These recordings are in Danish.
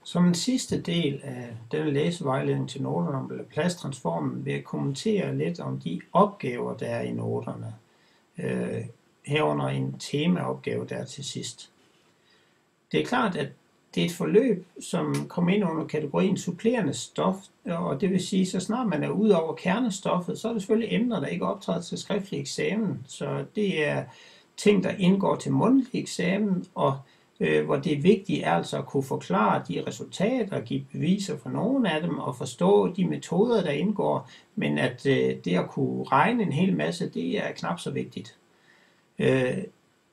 Som en sidste del af denne læsevejledning til noterne om Laplace-transformen vil jeg kommentere lidt om de opgaver, der er i noterne. Herunder en temaopgave der til sidst. Det er klart, at det er et forløb, som kommer ind under kategorien supplerende stof, og det vil sige, så snart man er ude over kernestoffet, så er det selvfølgelig emner, der ikke optræder til skriftlig eksamen. Så det er ting, der indgår til mundtlig eksamen, og hvor det vigtige er altså at kunne forklare de resultater, give beviser for nogle af dem og forstå de metoder, der indgår, men at det at kunne regne en hel masse, det er knap så vigtigt.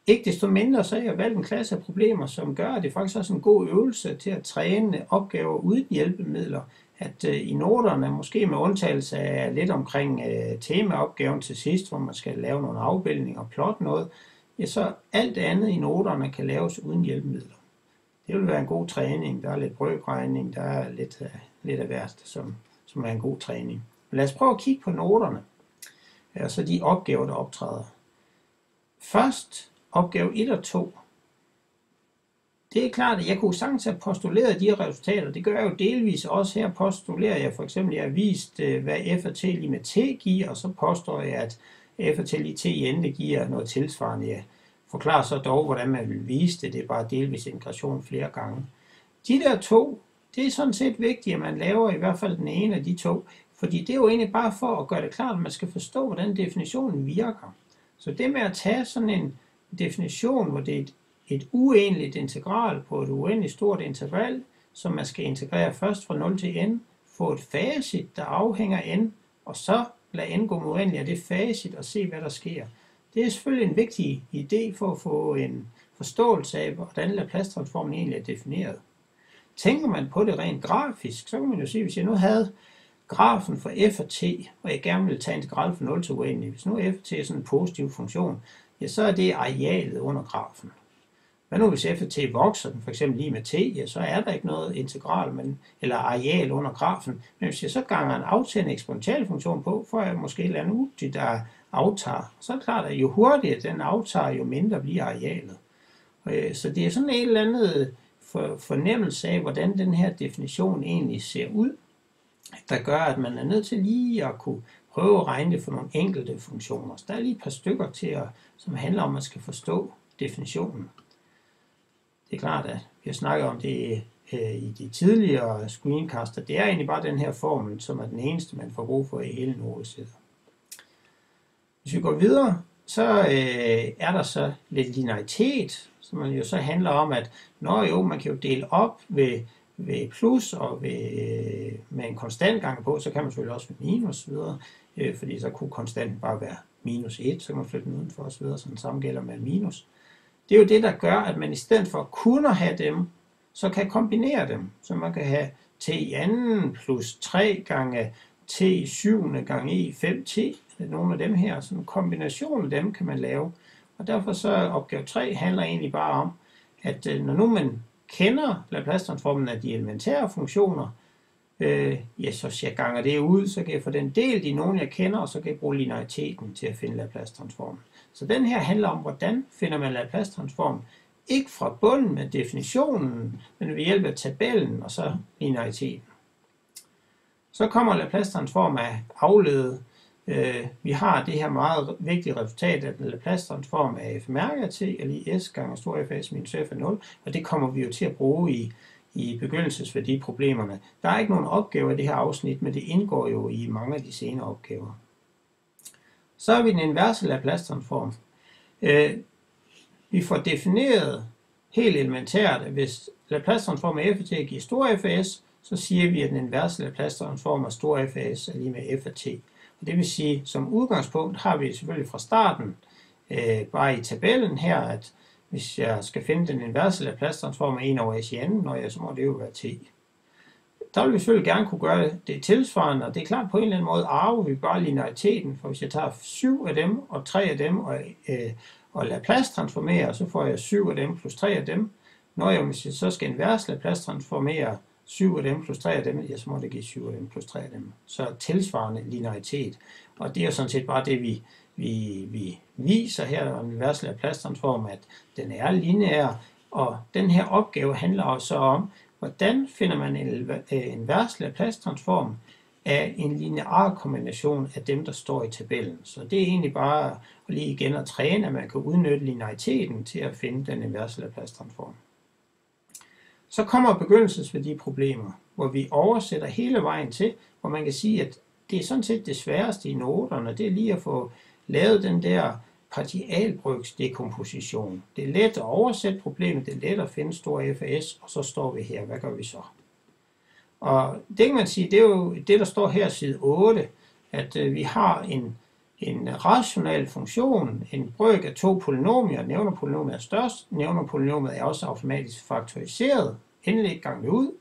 Ikke desto mindre så har jeg valgt en klasse af problemer, som gør, at det faktisk også er en god øvelse til at træne opgaver uden hjælpemidler. At i noterne, måske med undtagelse af lidt omkring temaopgaven til sidst, hvor man skal lave nogle afbildninger og plotte noget, ja, så alt andet i noterne kan laves uden hjælpemidler. Det vil være en god træning. Der er lidt brøkregning, der er lidt af hvert, som er en god træning. Men lad os prøve at kigge på noterne, altså de opgaver, der optræder. Først opgave 1 og 2. Det er klart, at jeg kunne sagtens have postuleret de her resultater. Det gør jeg jo delvis også. Her postulerer jeg for eksempel, at jeg har vist, hvad f af t lige med t giver, og så påstår jeg, at f af t lige t i ende giver noget tilsvarende. Jeg forklarer så dog, hvordan man vil vise det. Det er bare delvis integration flere gange. De der to, det er sådan set vigtigt, at man laver i hvert fald den ene af de to, fordi det er jo egentlig bare for at gøre det klart, at man skal forstå, hvordan definitionen virker. Så det med at tage sådan en definition, hvor det er et uendeligt integral på et uendeligt stort interval, som man skal integrere først fra 0 til n, få et facit, der afhænger n, og så lade n gå mod uendeligt af det facit og se, hvad der sker. Det er selvfølgelig en vigtig idé for at få en forståelse af, hvordan Laplace-transformen egentlig er defineret. Tænker man på det rent grafisk, så kan man jo sige, hvis jeg nu havde grafen for f af t, og jeg gerne vil tage integral fra 0 til uendelig, hvis nu f af t er sådan en positiv funktion, ja, så er det arealet under grafen. Hvad nu hvis f af t vokser den for eksempel lige med t, ja, så er der ikke noget integral eller areal under grafen. Men hvis jeg så ganger en aftagende eksponentialfunktion på, får jeg måske et eller andet udbytte, der aftager. Så er det klart, at jo hurtigere den aftager, jo mindre bliver arealet. Så det er sådan en eller anden fornemmelse af, hvordan den her definition egentlig ser ud, der gør, at man er nødt til lige at kunne prøve at regne det for nogle enkelte funktioner. Så der er lige et par stykker til, som handler om, at man skal forstå definitionen. Det er klart, at vi har snakket om det i de tidligere screencaster. Det er egentlig bare den her formel, som er den eneste, man får brug for i hele notesættet. Hvis vi går videre, så er der så lidt linearitet, som man jo så handler om, at man kan jo dele op ved plus og med en konstant gang på, så kan man selvfølgelig også med minus videre, fordi så kunne konstanten bare være minus 1, så kan man flytte den udenfor og så videre, så den samme gælder med minus. Det er jo det, der gør, at man i stedet for kun at have dem, så kan kombinere dem. Så man kan have t i anden plus 3 gange t i syvende gange e 5t. Nogle af dem her, så en kombination af dem kan man lave. Og derfor så opgave 3 handler egentlig bare om, at når nu man kender Laplace-transformen af de elementære funktioner, så hvis jeg ganger det ud, så kan jeg få den delt i nogle, jeg kender, og så kan jeg bruge lineariteten til at finde Laplace-transformen. Så den her handler om, hvordan finder man Laplace-transformen. Ikke fra bunden med definitionen, men ved hjælp af tabellen og så lineariteten. Så kommer Laplace-transform af afledet. Vi har det her meget vigtige resultat af den Laplace-transform af f mærke af t, eller s gange stor f s minus f af 0, og det kommer vi jo til at bruge i begyndelsesværdiproblemerne. Der er ikke nogen opgaver i det her afsnit, men det indgår jo i mange af de senere opgaver. Så har vi den inverse Laplace-transform. Vi får defineret helt elementært, at hvis Laplace-transform af f af t giver stor f af s, så siger vi, at den inverse Laplace-transform af stor f af s er lige med f af t. Og det vil sige, som udgangspunkt har vi selvfølgelig fra starten, bare i tabellen her, at hvis jeg skal finde den inverse Laplace-transform af 1 over s i anden, så må det jo være t. Der vil vi selvfølgelig gerne kunne gøre det tilsvarende, og det er klart på en eller anden måde arver vi bare lineariteten, for hvis jeg tager 7 af dem og 3 af dem og Laplace-transformere, så får jeg 7 af dem plus 3 af dem. Hvis jeg så skal inverse Laplace-transformere 7 af dem plus 3 af dem, ja, så må det give 7 af dem plus 3 af dem. Så tilsvarende linearitet. Og det er jo sådan set bare det, vi viser her om inverse Laplace-transform, at den er lineær, og den her opgave handler også om, hvordan finder man en invers Laplace-transform af en linear kombination af dem, der står i tabellen. Så det er egentlig bare at lige igen at træne, at man kan udnytte lineariteten til at finde den inverse Laplace-transform. Så kommer begyndelsesværdiproblemer, hvor vi oversætter hele vejen til, hvor man kan sige, at det er sådan set det sværeste i noterne, det er lige at få lavet den der partialbrygsdekomposition. Det er let at oversætte problemet, det er let at finde stor FAS, og så står vi her. Hvad gør vi så? Og det kan man sige, det er jo det, der står her side 8, at vi har en rationel funktion, en brøk af to polynomier. Nævnerpolynomiet er størst, nævnerpolynomiet er også automatisk faktoriseret, endelig gang vi ud.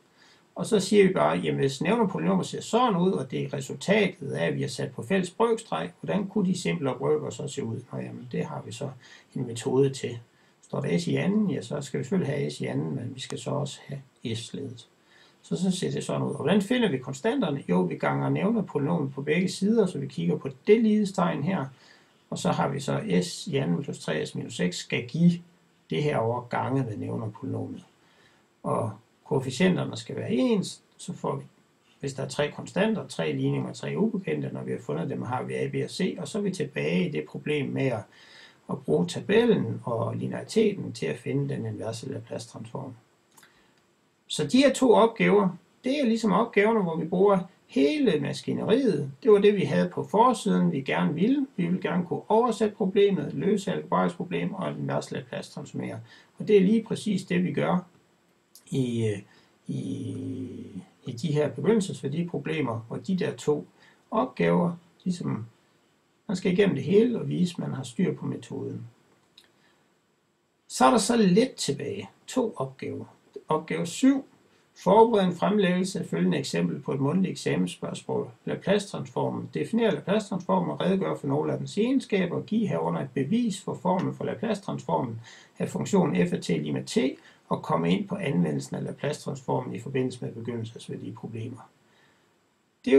Og så siger vi bare, jamen hvis nævnerpolynomiet ser sådan ud, og det er resultatet af, at vi har sat på fælles brøkstreg, hvordan kunne de simplere brøker så se ud? Nå jamen, det har vi så en metode til. Står der S i anden, ja, så skal vi selvfølgelig have S i anden, men vi skal så også have S-ledet. Så ser det sådan ud. Og hvordan finder vi konstanterne? Jo, vi ganger nævnerpolynomiet på begge sider, så vi kigger på det lighedstegn her, og så har vi så S i anden plus 3S minus 6 skal give det her over gange med nævnerpolynomiet. Og koefficienterne skal være ens, så får vi, hvis der er 3 konstanter, 3 ligninger og 3 ubekendte, når vi har fundet dem, har vi A, B og C, og så er vi tilbage i det problem med at bruge tabellen og lineariteten til at finde den inverse Laplace-transform. Så de her to opgaver, det er ligesom opgaverne, hvor vi bruger hele maskineriet. Det var det, vi havde på forsiden, vi gerne ville. Vi ville gerne kunne oversætte problemet, løse algebraisk problem og den inverse Laplace-transformere. Og det er lige præcis det, vi gør i de her begyndelsesværdiproblemer, hvor de der to opgaver, ligesom man skal igennem det hele og vise, at man har styr på metoden. Så er der så lidt tilbage. 2 opgaver. Opgave 7. Forbered en fremlæggelse af følgende eksempel på et mundtligt eksamensspørgsmål. Laplace-transformen. Definere Laplace-transformen og redegøre for nogle af dens egenskaber og give herunder et bevis for formlen for Laplace-transformen af funktionen f af t lige med t og komme ind på anvendelsen af Laplace-transformen i forbindelse med begyndelsesværdiproblemer. Det er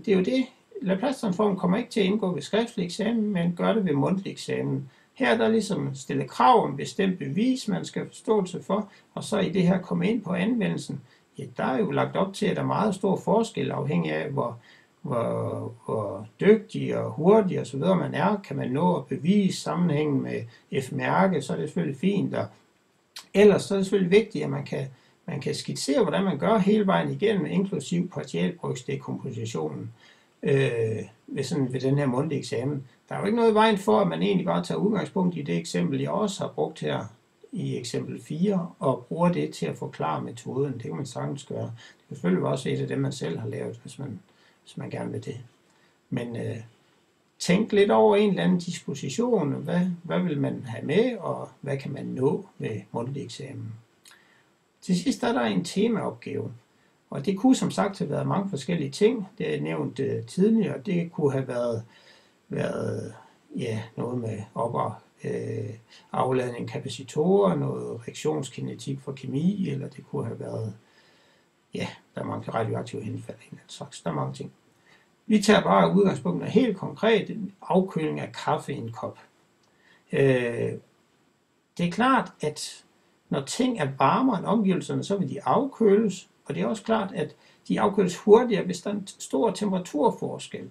jo det. Laplace-transformen kommer ikke til at indgå ved skriftlig eksamen, men gør det ved mundtlig eksamen. Her er der ligesom stillet krav om bestemt bevis, man skal forståelse for, og så i det her komme ind på anvendelsen. Ja, der er jo lagt op til, at der er meget stor forskel afhængig af, hvor dygtig og hurtig og så videre man er. Kan man nå at bevise sammenhængen med F-mærke, så er det selvfølgelig fint. Og ellers så er det selvfølgelig vigtigt, at man kan skitsere, hvordan man gør hele vejen igennem, inklusiv partialbrygsdekompositionen ved den her mundtlige eksamen. Der er jo ikke noget i vejen for, at man egentlig bare tager udgangspunkt i det eksempel, jeg også har brugt her i eksempel 4, og bruger det til at forklare metoden. Det kan man sagtens gøre. Det kan selvfølgelig også et af dem, man selv har lavet, hvis man gerne vil det. Men tænk lidt over en eller anden disposition. Hvad vil man have med, og hvad kan man nå med mundtlig eksamen? Til sidst er der en temaopgave. Og det kunne som sagt have været mange forskellige ting. Det er jeg nævnt tidligere. Det kunne have været noget med afladning kapacitorer, noget reaktionskinetik for kemi, eller det kunne have været, der er mange radioaktive henfald, en slags, der er mange ting. Vi tager bare udgangspunkt af helt konkret en afkøling af kaffe i en kop. Det er klart, at når ting er varmere end omgivelserne, så vil de afkøles, og det er også klart, at de afkøles hurtigere, hvis der er en stor temperaturforskel.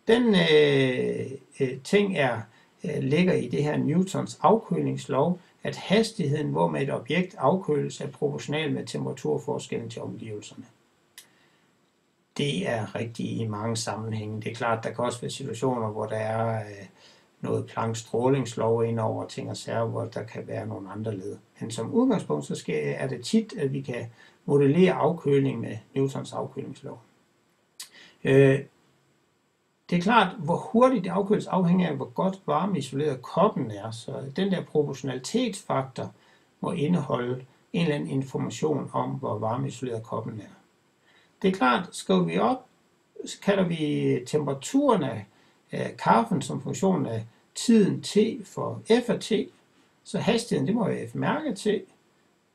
Den ting ligger i det her Newtons afkølingslov, at hastigheden, hvor med et objekt afkøles, er proportional med temperaturforskellen til omgivelserne. Det er rigtigt i mange sammenhænge. Det er klart, der kan også være situationer, hvor der er noget Plancks strålingslov ind over ting og sager, hvor der kan være nogle andre led. Men som udgangspunkt, så er det tit, at vi kan modellere afkøling med Newtons afkølingslov. Det er klart, hvor hurtigt det afkøles afhænger af, hvor godt varmeisoleret koppen er. Så den der proportionalitetsfaktor må indeholde en eller anden information om, hvor varmeisoleret koppen er. Det er klart, skriver vi op, så kalder vi temperaturen af kaffen som funktion af tiden t for f af t. Så hastigheden, det må være f mærke t,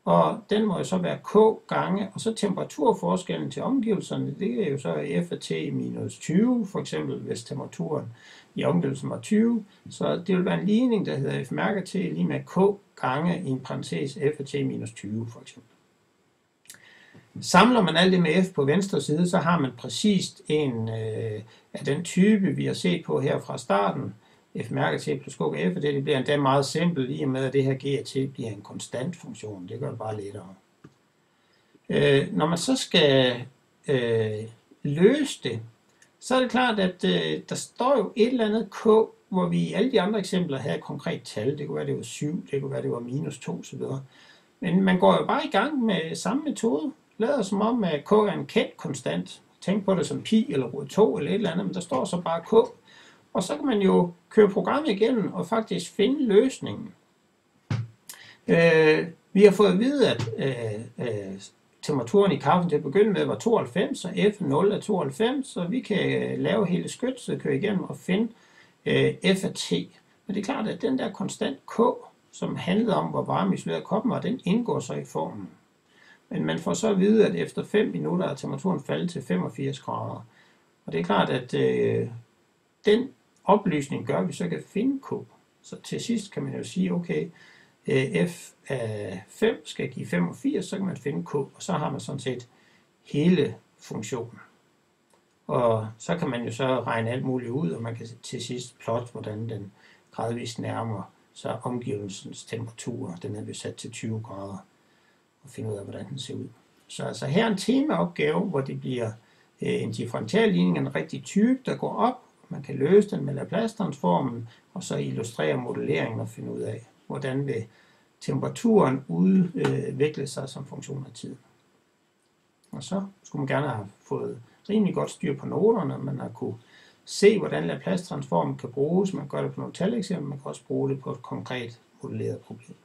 og den må jo så være k gange, og så temperaturforskellen til omgivelserne, det er jo så f af t minus 20, for eksempel hvis temperaturen i omgivelsen var 20, så det vil være en ligning, der hedder f mærke t lige med k gange i en parentes f af t minus 20, for eksempel. Samler man alt det med f på venstre side, så har man præcist en af den type, vi har set på her fra starten. F mærket t plus k f, og det bliver endda meget simpelt, i og med at det her g af t bliver en konstant funktion. Det gør det bare lettere. Når man så skal løse det, så er det klart, at der står jo et eller andet k, hvor vi i alle de andre eksempler havde et konkret tal. Det kunne være, det var 7, det kunne være, det var minus 2 osv. Men man går jo bare i gang med samme metode. Lader som om, at k er en kendt konstant. Tænk på det som pi eller rod 2 eller et eller andet, men der står så bare k. Og så kan man jo køre programmet igennem og faktisk finde løsningen. Vi har fået at vide, at temperaturen i kaffen til at begynde med var 92, og F0 er 92, så vi kan lave hele skytset, køre igennem og finde F af t. Men det er klart, at den der konstant k, som handlede om, hvor varm isoleret koppen var, den indgår så i formen. Men man får så at vide, at efter 5 minutter er temperaturen faldet til 85 grader. Og det er klart, at den oplysning gør, at vi så kan finde k. Så til sidst kan man jo sige, okay, f af 5 skal give 85, så kan man finde k, og så har man sådan set hele funktionen. Og så kan man jo så regne alt muligt ud, og man kan til sidst plotte, hvordan den gradvist nærmer sig omgivelsens temperatur. Den er sat til 20 grader, og finde ud af, hvordan den ser ud. Så altså her er en temaopgave, hvor det bliver en differentialligning af en rigtig type, der går op. Man kan løse den med Laplace-transformen, og så illustrere modelleringen og finde ud af, hvordan vil temperaturen udvikle sig som funktion af tid. Og så skulle man gerne have fået rimelig godt styr på noterne, man har kunne se, hvordan Laplace-transformen kan bruges. Man gør det på nogle taleksempler, man kan også bruge det på et konkret modelleret problem.